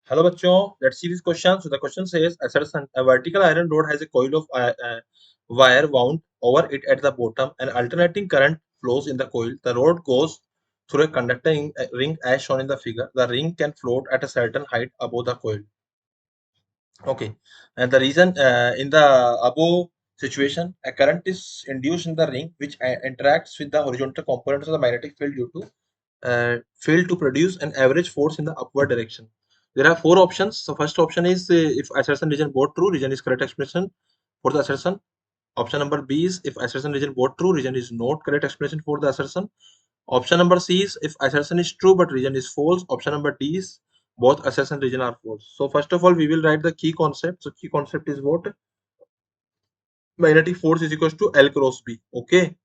Hello बच्चों, let's see this question. So the question says, a vertical iron rod has a coil of wire wound over it at the bottom. An alternating current flows in the coil. The rod goes through a conducting ring as shown in the figure. The ring can float at a certain height above the coil. Okay, and the reason in the above situation, a current is induced in the ring which interacts with the horizontal components of the magnetic field due to fail to produce an average force in the upward direction. There are four options. So first option is if assertion region both true, region is correct explanation for the assertion. Option number B is if assertion region both true, region is not correct explanation for the assertion. Option number C is if assertion is true but region is false. Option number D is both assertion region are false. So first of all, we will write the key concept. So key concept is what? Magnetic force is equals to L cross B. Okay,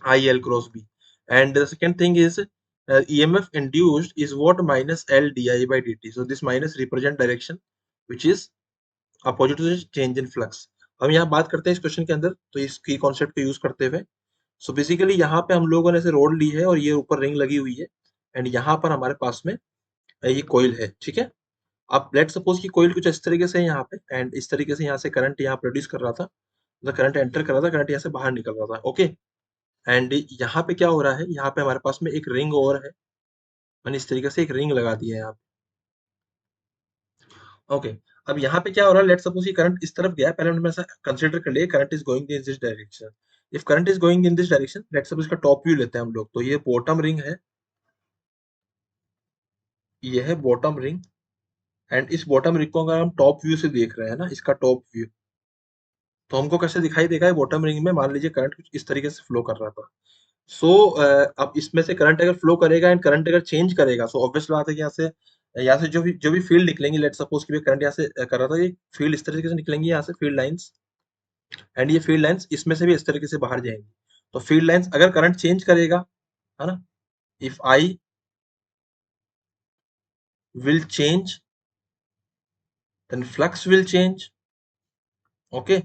IL cross B. And the second thing is EMF induced is what? Minus L di by dt. So this minus represent direction which is opposite to the change in flux. हम यहाँ बात करते हैं इस question के अंदर, तो इस की कॉन्सेप्ट को यूज करते हुए सो बेसिकली यहाँ पे हम लोगों ने ऐसे रोड ली है और ये ऊपर रिंग लगी हुई है एंड यहाँ पर हमारे पास में ये कोयल है, ठीक है। अब लेट सपोज कि कोयल कुछ इस तरीके से है यहाँ पे एंड इस तरीके से यहाँ से करंट यहाँ प्रोड्यूस कर रहा था, करंट एंटर कर रहा था, करंट यहाँ से बाहर निकल रहा था। ओके, एंड यहाँ पे क्या हो रहा है, यहाँ पे हमारे पास में एक रिंग और है, मैंने इस तरीके से एक रिंग लगा दी है यहाँ पे। ओके, अब यहाँ पे क्या हो रहा है, लेट सपोज ये करंट इस तरफ गया, पहले हमने ऐसा कंसीडर कर लिया current is going in this direction. If current is going in this direction, let suppose इसका टॉप व्यू लेते हैं हम लोग, तो ये बॉटम रिंग है, ये है बॉटम रिंग एंड इस बॉटम रिंग को अगर हम टॉप व्यू से देख रहे हैं ना, इसका टॉप व्यू, तो हमको कैसे दिखाई देगा, बॉटम रिंग में मान लीजिए करंट कुछ इस तरीके से फ्लो कर रहा था। सो अब इसमें से करंट अगर फ्लो करेगा एंड करंट अगर चेंज करेगा, सो ऑब्वियस बात है कि यहाँ से जो भी फील्ड निकलेंगी, लेट सपोज कि करंट यहाँ से कर रहा था, ये फील्ड इस तरीके से निकलेंगी यहाँ से फील्ड लाइंस, एंड ये फील्ड लाइंस इसमें से भी इस तरीके से बाहर जाएंगी। तो फील्ड लाइंस अगर करंट चेंज करेगा, है ना, if I will change then flux will change. Okay,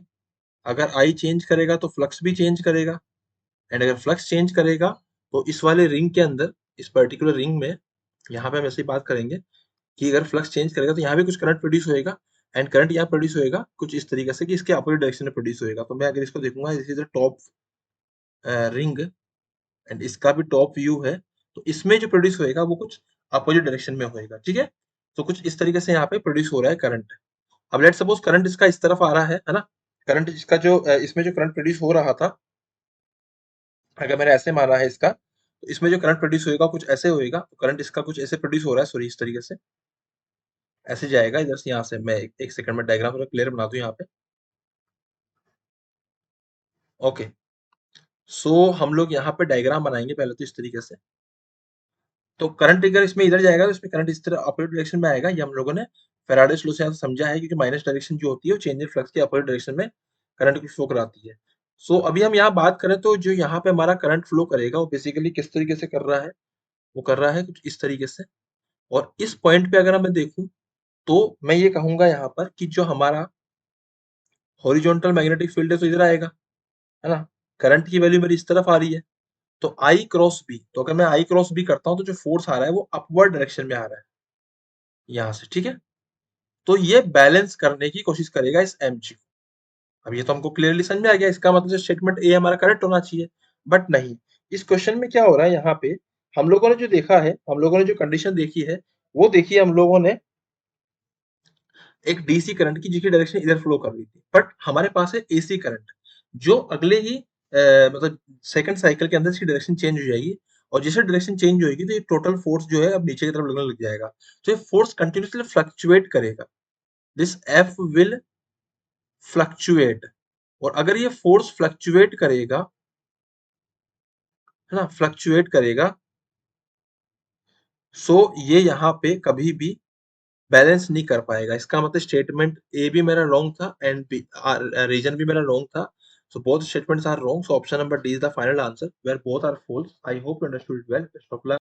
अगर आई चेंज करेगा तो फ्लक्स भी चेंज करेगा, एंड अगर फ्लक्स चेंज करेगा तो इस वाले रिंग के अंदर, इस पर्टिकुलर रिंग में, यहाँ पे हम ऐसे ही बात करेंगे कि अगर फ्लक्स चेंज करेगा तो यहाँ भी कुछ करंट प्रोड्यूस होएगा एंड करंट यहाँ प्रोड्यूस होएगा कुछ इस तरीके से कि इसके अपोजिट डायरेक्शन में प्रोड्यूस होएगा। तो मैं अगर इसको देखूंगा, this is the top ring and इसका भी टॉप व्यू है, तो इसमें जो प्रोड्यूस होएगा वो कुछ अपोजिट डायरेक्शन में होएगा, ठीक है। तो कुछ इस तरीके से यहाँ पे प्रोड्यूस हो रहा है करंट। अब लेट सपोज करंट इसका इस तरफ आ रहा है ना, करंट इसका जो इसमें जो करंट प्रोड्यूस हो रहा था, अगर मैंने ऐसे माना है इसका, तो इसमें जो करंट प्रोड्यूस होएगा कुछ ऐसे होएगा, तो करंट इसका कुछ ऐसे प्रोड्यूस हो रहा है, सॉरी इस तरीके से ऐसे जाएगा इधर से, यहाँ से मैं एक सेकंड में डायग्राम थोड़ा क्लियर बना दूं यहाँ पे। ओके, सो हम लोग यहाँ पे डायग्राम बनाएंगे पहले तो इस तरीके से। तो करंट अगर इसमें इधर जाएगा तो इसमें करंट इस तरह अपोजिट डायरेक्शन में आएगा, ये हम लोगों ने फैराडेस लॉ से यहाँ से समझा है, क्योंकि माइनस डायरेक्शन जो होती है वो चेंज इन फ्लक्स के अपोजिट डायरेक्शन में करंट को फ्लो कराती है। सो अभी हम यहाँ बात करें तो जो यहाँ पे हमारा करंट फ्लो करेगा वो बेसिकली किस तरीके से कर रहा है, वो कर रहा है कुछ इस तरीके से। और इस पॉइंट पे अगर मैं देखूं तो मैं ये कहूंगा यहाँ पर कि जो हमारा हॉरिजॉन्टल मैग्नेटिक फील्ड है तो इधर आएगा, है ना, करंट की वैल्यू मेरी इस तरफ आ रही है, तो आई क्रॉस बी, तो अगर मैं आई क्रॉस बी करता हूं तो जो फोर्स आ रहा है वो अपवर्ड डायरेक्शन में आ रहा है यहाँ से, ठीक है। तो ये बैलेंस करने की कोशिश करेगा इस एमजी को। अब ये तो हमको क्लियरली समझ में आ गया, इसका मतलब स्टेटमेंट ए हमारा करेक्ट होना चाहिए, बट नहीं। इस क्वेश्चन में क्या हो रहा है, यहाँ पे हम लोगों ने जो देखा है, हम लोगों ने जो कंडीशन देखी है वो देखी है हम लोगों ने एक डीसी करंट की, जिसकी डायरेक्शन इधर फ्लो कर रही थी, बट हमारे पास है एसी करंट जो अगले ही मतलब सेकंड साइकिल के अंदर इसकी डायरेक्शन चेंज हो जाएगी, और जैसे डायरेक्शन चेंज होगी तो ये टोटल फोर्स जो है अब नीचे की तरफ लगने लग जाएगा। तो ये फोर्स कंटिन्यूसली फ्लक्चुएट करेगा, दिस एफ विल फ्लक्चुएट, और अगर ये फोर्स फ्लक्चुएट करेगा, है ना, फ्लक्चुएट करेगा, सो ये यहाँ पे कभी भी बैलेंस नहीं कर पाएगा। इसका मतलब स्टेटमेंट ए भी मेरा रॉन्ग था एंड बी रीजन भी मेरा रॉन्ग था, so both statements are wrong, so option number D is the final answer where both are false. I hope you understood it well. Best of luck.